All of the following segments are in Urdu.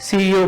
CEO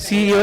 CEO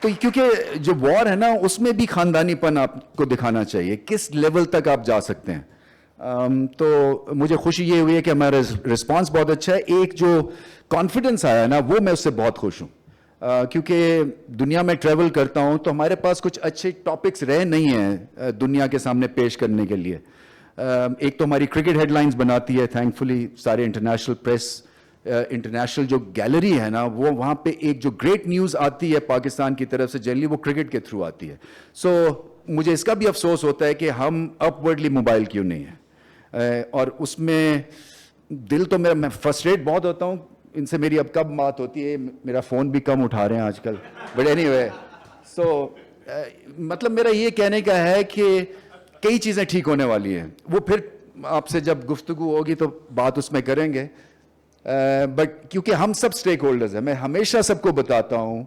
تو کیونکہ جو وار ہے نا اس میں بھی خاندانی پن آپ کو دکھانا چاہیے, کس لیول تک آپ جا سکتے ہیں. تو مجھے خوشی یہ ہوئی ہے کہ ہمارا رسپانس بہت اچھا ہے. ایک جو کانفیڈنس آیا نا وہ میں اس سے بہت خوش ہوں, کیونکہ دنیا میں ٹریول کرتا ہوں تو ہمارے پاس کچھ اچھے ٹاپکس رہے نہیں ہیں دنیا کے سامنے پیش کرنے کے لیے. ایک تو ہماری کرکٹ ہیڈ لائنز بناتی ہے تھینکفلی سارے انٹرنیشنل پریس, انٹرنیشنل جو گیلری ہے نا وہ وہاں پہ ایک جو گریٹ نیوز آتی ہے پاکستان کی طرف سے جنرلی وہ کرکٹ کے تھرو آتی ہے. سو مجھے اس کا بھی افسوس ہوتا ہے کہ ہم اپورڈلی موبائل کیوں نہیں ہیں, اور اس میں دل تو میرا, میں فرسٹریٹ بہت ہوتا ہوں. ان سے میری اب کب بات ہوتی ہے, میرا فون بھی کم اٹھا رہے ہیں آج کل, بٹ اینی وے. سو مطلب میرا یہ کہنے کا ہے کہ کئی چیزیں ٹھیک ہونے والی ہیں, وہ پھر آپ سے جب گفتگو ہوگی تو بات اس میں کریں گے. بٹ کیونکہ ہم سب سٹیک ہولڈرز ہیں, میں ہمیشہ سب کو بتاتا ہوں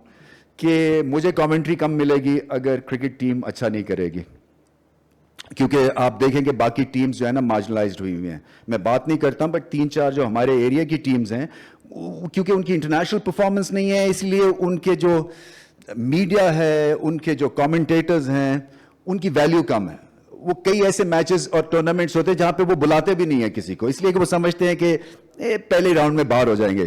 کہ مجھے کامنٹری کم ملے گی اگر کرکٹ ٹیم اچھا نہیں کرے گی, کیونکہ آپ دیکھیں کہ باقی ٹیمز جو ہے نا مارجنلائزڈ ہوئی ہوئی ہیں. میں بات نہیں کرتا ہوں, بٹ 3-4 جو ہمارے ایریا کی ٹیمز ہیں کیونکہ ان کی انٹرنیشنل پرفارمنس نہیں ہے, اس لیے ان کے جو میڈیا ہے, ان کے جو کامنٹیٹرز ہیں, ان کی ویلیو کم ہے. وہ کئی ایسے میچز اور ٹورنامنٹس ہوتے ہیں جہاں پہ وہ بلاتے بھی نہیں ہیں کسی کو, اس لیے کہ وہ سمجھتے ہیں کہ پہلے راؤنڈ میں باہر ہو جائیں گے.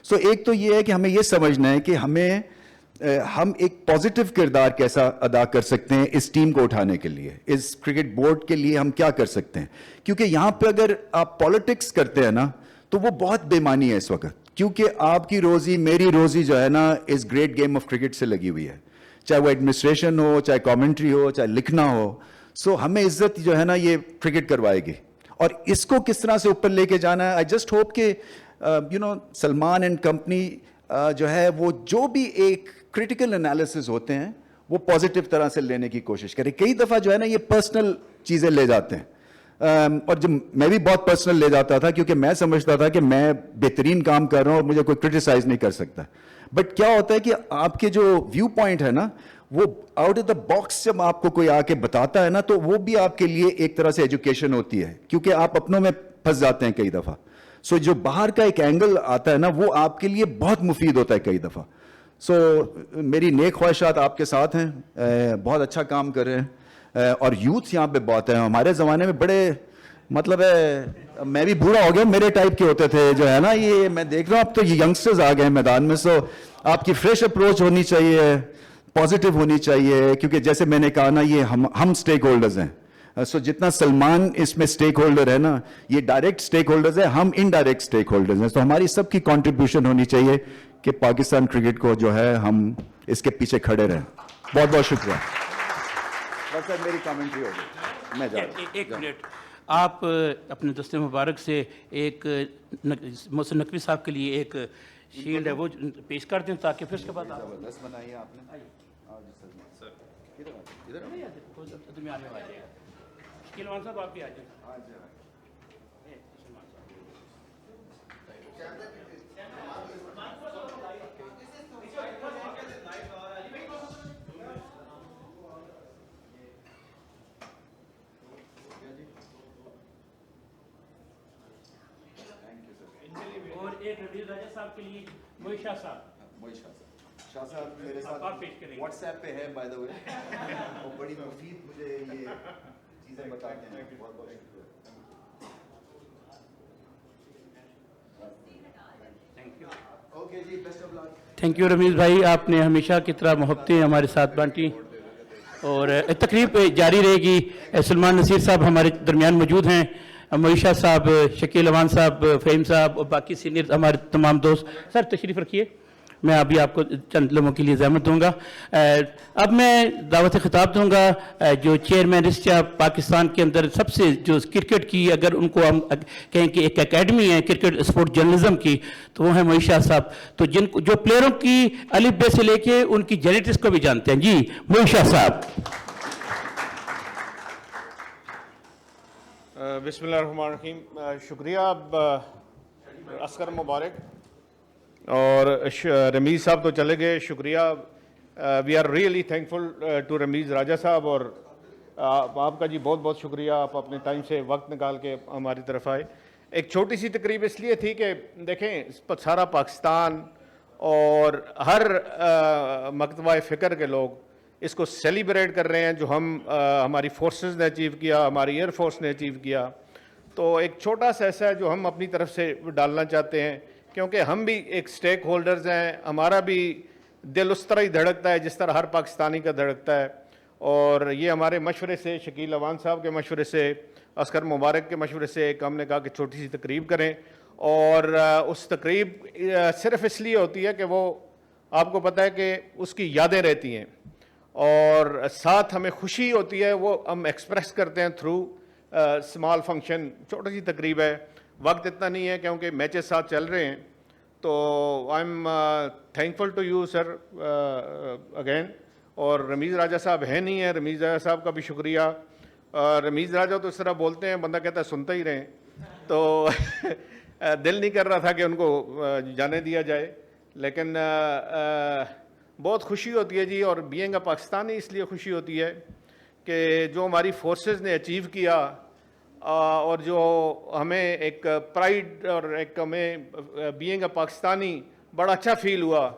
سو ایک تو یہ ہے کہ ہمیں یہ سمجھنا ہے کہ ہم ایک پازیٹیو کردار کیسا ادا کر سکتے ہیں اس ٹیم کو اٹھانے کے لیے, اس کرکٹ بورڈ کے لیے ہم کیا کر سکتے ہیں. کیونکہ یہاں پہ اگر آپ پالیٹکس کرتے ہیں نا تو وہ بہت بے معنی ہے اس وقت, کیونکہ آپ کی روزی میری روزی جو ہے نا اس گریٹ گیم آف کرکٹ سے لگی ہوئی ہے, چاہے وہ ایڈمنسٹریشن ہو, چاہے کامنٹری ہو, چاہے لکھنا ہو. سو ہمیں عزت جو ہے نا یہ کرکٹ کروائے گی, اور اس کو کس طرح سے اوپر لے کے جانا ہے. آئی جسٹ ہوپ کہ سلمان اینڈ کمپنی جو ہے وہ جو بھی ایک کرٹیکل انالیسز ہوتے ہیں وہ پازیٹیو طرح سے لینے کی کوشش کرے. کئی دفعہ جو ہے نا یہ پرسنل چیزیں لے جاتے ہیں, اور جب میں بھی بہت پرسنل لے جاتا تھا کیونکہ میں سمجھتا تھا کہ میں بہترین کام کر رہا ہوں اور مجھے کوئی کرٹیسائز نہیں کر سکتا. بٹ کیا ہوتا ہے کہ آپ کے جو ویو پوائنٹ ہے نا وہ آؤٹ آف دا باکس جب آپ کو کوئی آ کے بتاتا ہے نا تو وہ بھی آپ کے لیے ایک طرح سے ایجوکیشن ہوتی ہے, کیونکہ آپ اپنوں میں پھنس جاتے ہیں کئی دفعہ. سو جو باہر کا ایک اینگل آتا ہے نا وہ آپ کے لیے بہت مفید ہوتا ہے کئی دفعہ. سو میری نیک خواہشات آپ کے ساتھ ہیں, بہت اچھا کام کر رہے ہیں, اور یوتھ یہاں پہ بہت ہے. ہمارے زمانے میں بڑے مطلب ہے, میں بھی بوڑھا ہو گیا, میرے ٹائپ کے ہوتے تھے جو ہے نا, یہ میں دیکھ رہا ہوں اب تو یہ ینگسٹرز آ گئے ہیں میدان میں. سو آپ کی فریش اپروچ ہونی چاہیے, پازیٹیو ہونی چاہیے, کیونکہ جیسے میں نے کہا نا یہ ہم سٹیک ہولڈرز ہیں. سو جتنا سلمان اس میں سٹیک ہولڈر ہے نا یہ ڈائریکٹ سٹیک ہولڈرز ہیں, ہم انڈائریکٹ سٹیک ہولڈرز ہیں. تو ہماری سب کی کنٹریبیوشن ہونی چاہیے کہ پاکستان کرکٹ کو جو ہے ہم اس کے پیچھے کھڑے رہیں. بہت بہت شکریہ. بس سر میری کامنٹری ہو گئی, میں جا رہا ہوں. ایک منٹ, آپ اپنے دست مبارک سے ایک محسن نقوی صاحب کے لیے ایک شیلڈ ہے وہ پیش کر دیں تاکہ پھر اس کے بعد زبردست بنائی ہے آپ نے. درمیان میں آ جائے گا. شکیلوان صاحب آپ بھی آ جائیں. اور ایک رمیز راجہ صاحب کے لیے موئی شاہ صاحب. شاہ صاحب میرے ساتھ واٹس ایپ پہ ہے بائی دا وے, اور بڑی مفید مجھے یہ چیزیں بتاتے ہیں. بہت بہت شکریہ. اوکے جی, best of luck. Thank you Ramiz بھائی, آپ نے ہمیشہ کی طرح محبتیں ہمارے ساتھ بانٹی, اور تقریب جاری رہے گی. سلمان نصیر صاحب ہمارے درمیان موجود ہیں, معیشہ صاحب, شکیل اوان صاحب, فہیم صاحب اور باقی سینئر ہمارے تمام دوست. سر تشریف رکھیے, میں ابھی آپ کو چند لمحوں کے لیے زحمت دوں گا. اب میں دعوت خطاب دوں گا جو چیئرمین رسچا پاکستان کے اندر سب سے جو کرکٹ کی اگر ان کو ہم کہیں کہ ایک اکیڈمی ہے کرکٹ اسپورٹ جرنلزم کی تو وہ ہیں معیشہ صاحب. تو جو پلیئروں کی الف بے سے لے کے ان کی جینیٹکس کو بھی جانتے ہیں. جی معیشہ صاحب. بسم اللہ الرحمن الرحیم. شکریہ عسکر مبارک, اور رمیز صاحب تو چلے گئے, شکریہ. We are really thankful to Rameez Raja صاحب, اور آپ کا جی بہت بہت شکریہ, آپ اپنے ٹائم سے وقت نکال کے ہماری طرف آئے. ایک چھوٹی سی تقریب اس لیے تھی کہ دیکھیں سارا پاکستان اور ہر مکتبہ فکر کے لوگ اس کو سیلیبریٹ کر رہے ہیں جو ہماری فورسز نے اچیو کیا, ہماری ایئر فورس نے اچیو کیا. تو ایک چھوٹا سا ایسا ہے جو ہم اپنی طرف سے ڈالنا چاہتے ہیں, کیونکہ ہم بھی ایک سٹیک ہولڈرز ہیں, ہمارا بھی دل اس طرح ہی دھڑکتا ہے جس طرح ہر پاکستانی کا دھڑکتا ہے. اور یہ ہمارے مشورے سے, شکیل اوان صاحب کے مشورے سے, عسکر مبارک کے مشورے سے ایک ہم نے کہا کہ چھوٹی سی تقریب کریں. اور اس تقریب صرف اس لیے ہوتی ہے کہ وہ آپ کو پتہ ہے کہ اس کی یادیں رہتی ہیں, اور ساتھ ہمیں خوشی ہوتی ہے, وہ ہم ایکسپریس کرتے ہیں تھرو اسمال فنکشن. چھوٹی سی تقریب ہے, وقت اتنا نہیں ہے کیونکہ میچز ساتھ چل رہے ہیں. تو I am thankful to you sir again. اور رمیز راجہ صاحب ہیں نہیں ہیں, رمیز راجہ صاحب کا بھی شکریہ. رمیز راجہ تو اس طرح بولتے ہیں بندہ کہتا ہے سنتا ہی رہیں, تو دل نہیں کر رہا تھا کہ ان کو جانے دیا جائے, لیکن بہت خوشی ہوتی ہے جی. اور بینگ اے پاکستانی اس لیے خوشی ہوتی ہے کہ جو ہماری فورسز نے اچیو کیا, اور جو ہمیں ایک پرائیڈ اور ایک ہمیں بینگ اے پاکستانی بڑا اچھا فیل ہوا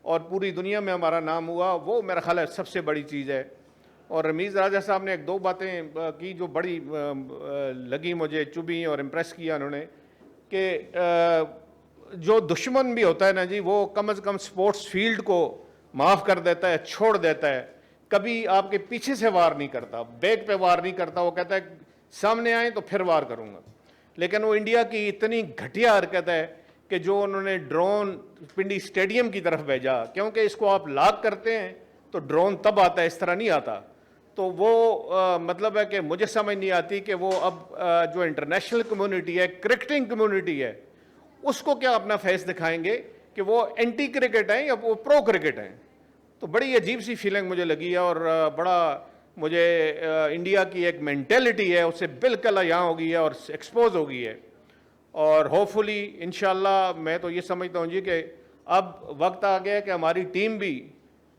اور پوری دنیا میں ہمارا نام ہوا, وہ میرا خیال ہے سب سے بڑی چیز ہے. اور رمیز راجہ صاحب نے ایک دو باتیں کی جو بڑی لگی مجھے, چبھی اور امپریس کیا انہوں نے, کہ جو دشمن بھی ہوتا ہے نا جی, وہ کم از کم سپورٹس فیلڈ کو معاف کر دیتا ہے, چھوڑ دیتا ہے, کبھی آپ کے پیچھے سے وار نہیں کرتا, بیک پہ وار نہیں کرتا. وہ کہتا ہے سامنے آئیں تو پھر وار کروں گا. لیکن وہ انڈیا کی اتنی گھٹیا حرکت ہے کہ جو انہوں نے ڈرون پنڈی اسٹیڈیم کی طرف بھیجا, کیونکہ اس کو آپ لاک کرتے ہیں تو ڈرون تب آتا ہے, اس طرح نہیں آتا. تو وہ مطلب ہے کہ مجھے سمجھ نہیں آتی کہ وہ اب جو انٹرنیشنل کمیونٹی ہے, کرکٹنگ کمیونٹی ہے, اس کو کیا اپنا فیس دکھائیں گے کہ وہ اینٹی کرکٹ ہیں یا وہ پرو کرکٹ ہیں. تو بڑی عجیب سی فیلنگ مجھے لگی ہے, اور بڑا مجھے انڈیا کی ایک مینٹیلٹی ہے اس سے بالکل یہاں ہو گئی ہے اور ایکسپوز ہو گئی ہے. اور ہوپ فلی انشاءاللہ میں تو یہ سمجھتا ہوں جی کہ اب وقت آ گیا کہ ہماری ٹیم بھی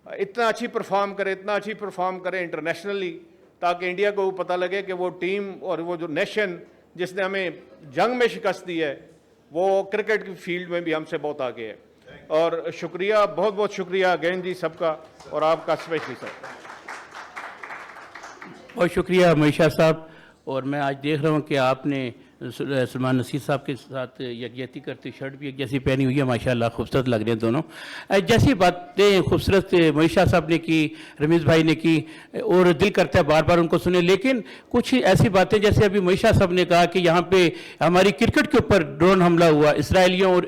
اتنا اچھی پرفارم کرے انٹرنیشنلی, تاکہ انڈیا کو پتہ لگے کہ وہ ٹیم اور وہ جو نیشن جس نے ہمیں جنگ میں شکست دی ہے وہ کرکٹ کی فیلڈ میں بھی ہم سے بہت آگے ہے. اور شکریہ, بہت بہت شکریہ اگین جی سب کا, اور آپ کا اسپیشلی سر. بہت شکریہ معیشہ صاحب. اور میں آج دیکھ رہا ہوں کہ آپ نے سلمان نصیر صاحب کے ساتھ یکجہتی کرتے, شرٹ بھی ایک جیسی پہنی ہوئی ہے, ماشاءاللہ خوبصورت لگ رہے ہیں دونوں. جیسی باتیں خوبصورت معیشہ صاحب نے کی, رمیز بھائی نے کی, اور دل کرتا ہے بار بار ان کو سنیں. لیکن کچھ ایسی باتیں جیسے ابھی معیشہ صاحب نے کہا کہ یہاں پہ ہماری کرکٹ کے اوپر ڈرون حملہ ہوا اسرائیلیوں اور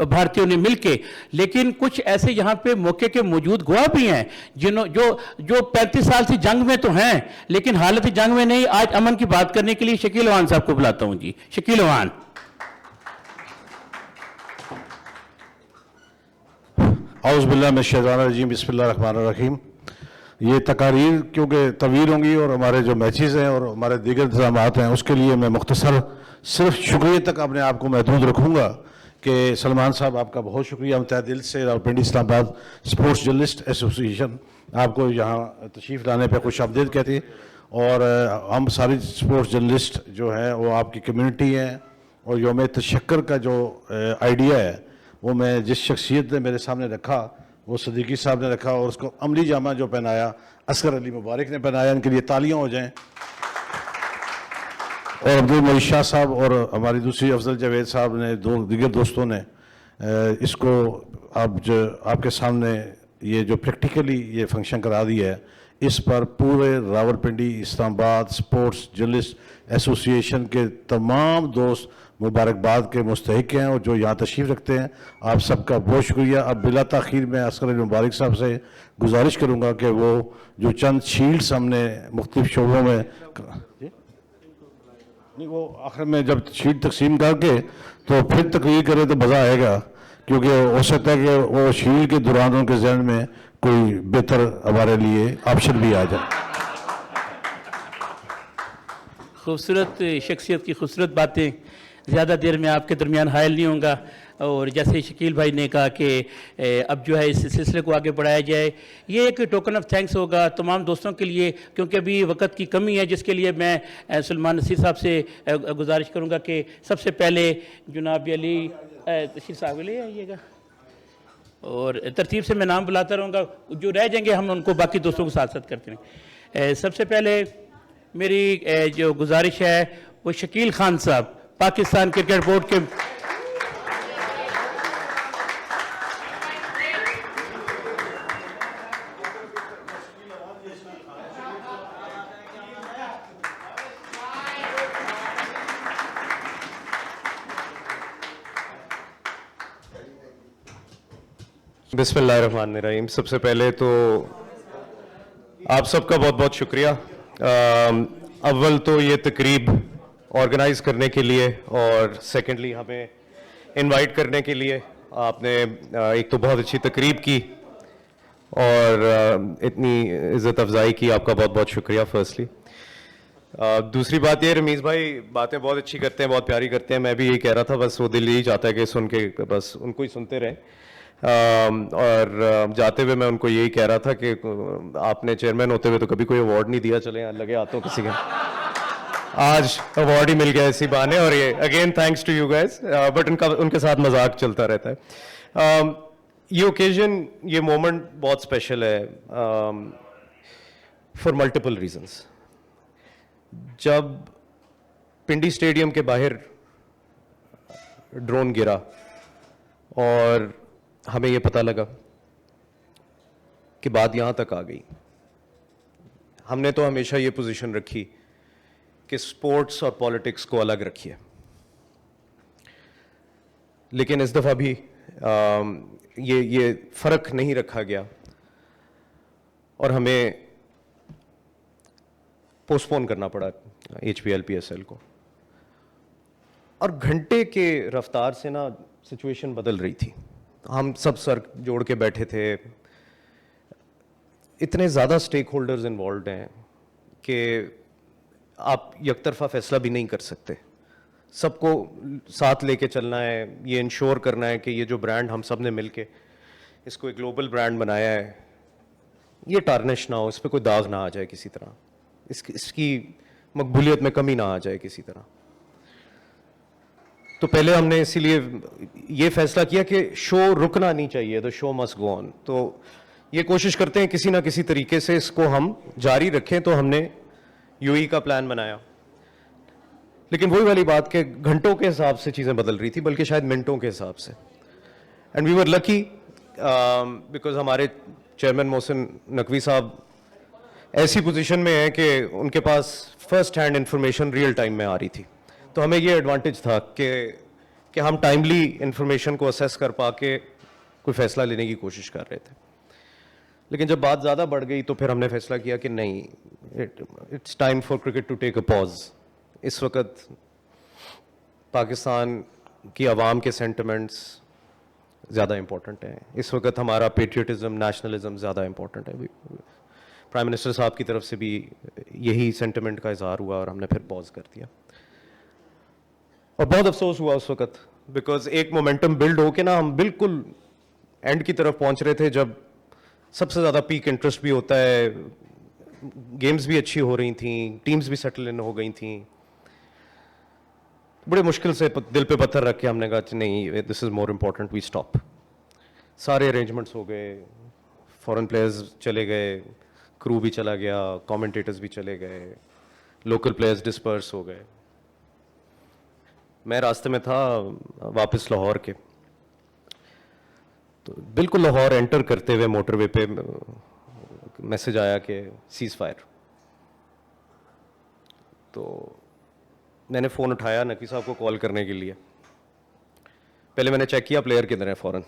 بھارتیوں نے مل کے, لیکن کچھ ایسے یہاں پہ موقع کے موجود گواہ بھی ہیں جو 35 سال سے جنگ میں تو ہیں لیکن حالت جنگ میں نہیں. آج امن کی بات کرنے کے لیے شکیل اوان صاحب کو بلاتا ہوں جی. شکیل اوان. اعوذ باللہ من الشیطان الرجیم, بسم اللہ الرحمن الرحیم. یہ تقاریر کیونکہ طویل ہوں گی اور ہمارے جو میچز ہیں اور ہمارے دیگر انتظامات ہیں اس کے لیے میں مختصر صرف شکریہ تک اپنے آپ کو محدود رکھوں گا کہ سلمان صاحب آپ کا بہت شکریہ ہم تہ دل سے. راولپنڈی اسلام آباد اسپورٹس جرنلسٹ ایسوسی ایشن آپ کو یہاں تشریف لانے پہ خوش آمدید کہتی ہے. اور ہم ساری اسپورٹس جرنلسٹ جو ہیں وہ آپ کی کمیونٹی ہیں, اور یوم تشکر کا جو آئیڈیا ہے وہ میں جس شخصیت نے میرے سامنے رکھا وہ صدیقی صاحب نے رکھا, اور اس کو عملی جامہ جو پہنایا عسکر علی مبارک نے پہنایا. ان کے لیے تالیاں ہو جائیں. اور عبد المعیش شاہ صاحب اور ہماری دوسری افضل جاوید صاحب نے, دیگر دوستوں نے اس کو آپ کے سامنے یہ جو پریکٹیکلی یہ فنکشن کرا دی ہے, اس پر پورے راولپنڈی اسلام آباد اسپورٹس جرنلسٹ ایسوسی ایشن کے تمام دوست مبارکباد کے مستحق ہیں اور جو یہاں تشریف رکھتے ہیں. آپ سب کا بہت شکریہ. اب بلا تاخیر میں عسکر علی مبارک صاحب سے گزارش کروں گا کہ وہ جو چند شیلڈز ہم نے مختلف شعبوں میں نہیں, وہ آخر میں جب شیلڈ تقسیم کر کے تو پھر تقریر کرے تو مزہ آئے گا, کیونکہ ہو سکتا ہے کہ وہ شیلڈ کے دوران ان کے ذہن میں کوئی بہتر ہمارے لیے آپشن بھی آ جائے. خوبصورت شخصیت کی خوبصورت باتیں. زیادہ دیر میں آپ کے درمیان حائل نہیں ہوں گا, اور جیسے شکیل بھائی نے کہا کہ اب جو ہے اس سلسلے کو آگے بڑھایا جائے, یہ ایک ٹوکن آف تھینکس ہوگا تمام دوستوں کے لیے, کیونکہ ابھی وقت کی کمی ہے, جس کے لیے میں سلمان نصیر صاحب سے گزارش کروں گا کہ سب سے پہلے جناب علی تشریف صاحب لے آئیے گا. اور ترتیب سے میں نام بلاتا رہوں گا, جو رہ جائیں گے ہم ان کو باقی دوستوں کے ساتھ ساتھ کرتے ہیں. سب سے پہلے میری جو گزارش ہے وہ شکیل خان صاحب, پاکستان کرکٹ بورڈ کے بسم اللہ الرحمن الرحیم. سب سے پہلے تو آپ سب کا بہت بہت شکریہ. اول تو یہ تقریب آرگنائز کرنے کے لیے, اور سیکنڈلی ہمیں انوائٹ کرنے کے لیے. آپ نے ایک تو بہت اچھی تقریب کی اور اتنی عزت افزائی کی, آپ کا بہت بہت شکریہ فرسٹلی. دوسری بات یہ, رمیز بھائی باتیں بہت اچھی کرتے ہیں, بہت پیاری کرتے ہیں. میں بھی یہی کہہ رہا تھا, بس وہ دل یہی چاہتا ہے کہ سن کے بس ان کو ہی سنتے رہیں. اور جاتے ہوئے میں ان کو یہی کہہ رہا تھا کہ آپ نے چیئرمین ہوتے ہوئے تو کبھی کوئی ایوارڈ نہیں دیا, چلیں لگے ہاتھوں کسی کا, آج ایوارڈ ہی مل گیا اسی بہانے. اور یہ again thanks to you guys, but ان کے ساتھ مذاق چلتا رہتا ہے. یہ اوکیزن, یہ مومنٹ بہت اسپیشل ہے فار ملٹیپل ریزنس. جب پنڈی اسٹیڈیم کے باہر ڈرون گرا اور ہمیں یہ پتہ لگا کہ بات یہاں تک آ گئی, ہم نے تو ہمیشہ یہ پوزیشن رکھی کہ سپورٹس اور پالیٹکس کو الگ رکھیے, لیکن اس دفعہ بھی یہ فرق نہیں رکھا گیا اور ہمیں پوسٹ پون کرنا پڑا HPL PSL کو. اور گھنٹے کے رفتار سے نا سچویشن بدل رہی تھی. ہم سب سر جوڑ کے بیٹھے تھے, اتنے زیادہ سٹیک ہولڈرز انوالوڈ ہیں کہ آپ یک طرفہ فیصلہ بھی نہیں کر سکتے. سب کو ساتھ لے کے چلنا ہے, یہ انشور کرنا ہے کہ یہ جو برانڈ ہم سب نے مل کے اس کو ایک گلوبل برانڈ بنایا ہے, یہ ٹارنش نہ ہو, اس پہ کوئی داغ نہ آ جائے کسی طرح, اس کی مقبولیت میں کمی نہ آ جائے کسی طرح. تو پہلے ہم نے اسی لیے یہ فیصلہ کیا کہ شو رکنا نہیں چاہیے, the show must go on. تو یہ کوشش کرتے ہیں کسی نہ کسی طریقے سے اس کو ہم جاری رکھیں. تو ہم نے UAE کا پلان بنایا, لیکن وہی والی بات کہ گھنٹوں کے حساب سے چیزیں بدل رہی تھی, بلکہ شاید منٹوں کے حساب سے. And we were lucky because ہمارے چیئرمین محسن نقوی صاحب ایسی پوزیشن میں ہیں کہ ان کے پاس first hand information real time میں آ رہی تھی. تو ہمیں یہ ایڈوانٹیج تھا کہ ہم ٹائملی انفارمیشن کو اسیس کر پا کے کوئی فیصلہ لینے کی کوشش کر رہے تھے. لیکن جب بات زیادہ بڑھ گئی تو پھر ہم نے فیصلہ کیا کہ نہیں, it's time for cricket to take a pause. اس وقت پاکستان کی عوام کے سینٹیمنٹس زیادہ امپورٹنٹ ہیں. اس وقت ہمارا پیٹریوٹزم, نیشنلزم زیادہ امپورٹنٹ ہے. پرائم منسٹر صاحب کی طرف سے بھی یہی سینٹیمنٹ کا اظہار ہوا اور ہم نے پھر پاز کر دیا. اور بہت افسوس ہوا اس وقت, بیکاز ایک مومنٹم بلڈ ہو کے نا ہم بالکل اینڈ کی طرف پہنچ رہے تھے, جب سب سے زیادہ پیک انٹرسٹ بھی ہوتا ہے, گیمز بھی اچھی ہو رہی تھیں, ٹیمز بھی سیٹل ان ہو گئی تھیں. بڑے مشکل سے دل پہ پتھر رکھ کے ہم نے کہا کہ نہیں, دس از مور امپورٹنٹ, وی اسٹاپ. سارے ارینجمنٹس ہو گئے, فورن پلیئرز چلے گئے, کرو بھی چلا گیا, کامنٹیٹرز بھی چلے گئے, لوکل پلیئرز ڈسپرس ہو گئے. میں راستے میں تھا واپس لاہور کے, تو بالکل لاہور انٹر کرتے ہوئے موٹر وے پہ میسج آیا کہ سیز فائر. تو میں نے فون اٹھایا نقوی صاحب کو کال کرنے کے لیے. پہلے میں نے چیک کیا پلیئر کدھر ہیں فوراً,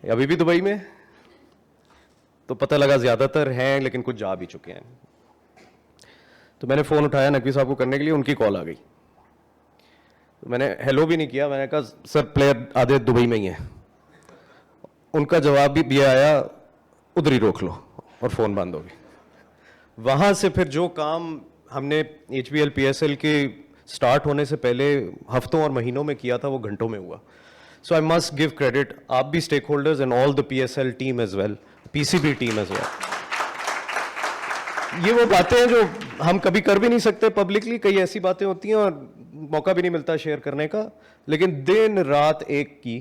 ابھی بھی دبئی میں, تو پتہ لگا زیادہ تر ہیں لیکن کچھ جا بھی چکے ہیں. تو میں نے فون اٹھایا نقوی صاحب کو کرنے کے لیے, ان کی کال آ گئی. میں نے ہیلو بھی نہیں کیا, میں نے کہا سر پلیئر آدھے دبئی میں ہی ہیں. ان کا جواب بھی یہ آیا, ادھر ہی روک لو, اور فون بند ہو گئی. وہاں سے پھر جو کام ہم نے HPL PSL کے سٹارٹ ہونے سے پہلے ہفتوں اور مہینوں میں کیا تھا, وہ گھنٹوں میں ہوا. So I must give credit, آپ بھی stakeholders and all the PSL team as well, PCB team as well. یہ وہ باتیں ہیں جو ہم کبھی کر بھی نہیں سکتے پبلکلی, کئی ایسی باتیں ہوتی ہیں اور موقع بھی نہیں ملتا شیئر کرنے کا, لیکن دن رات ایک کی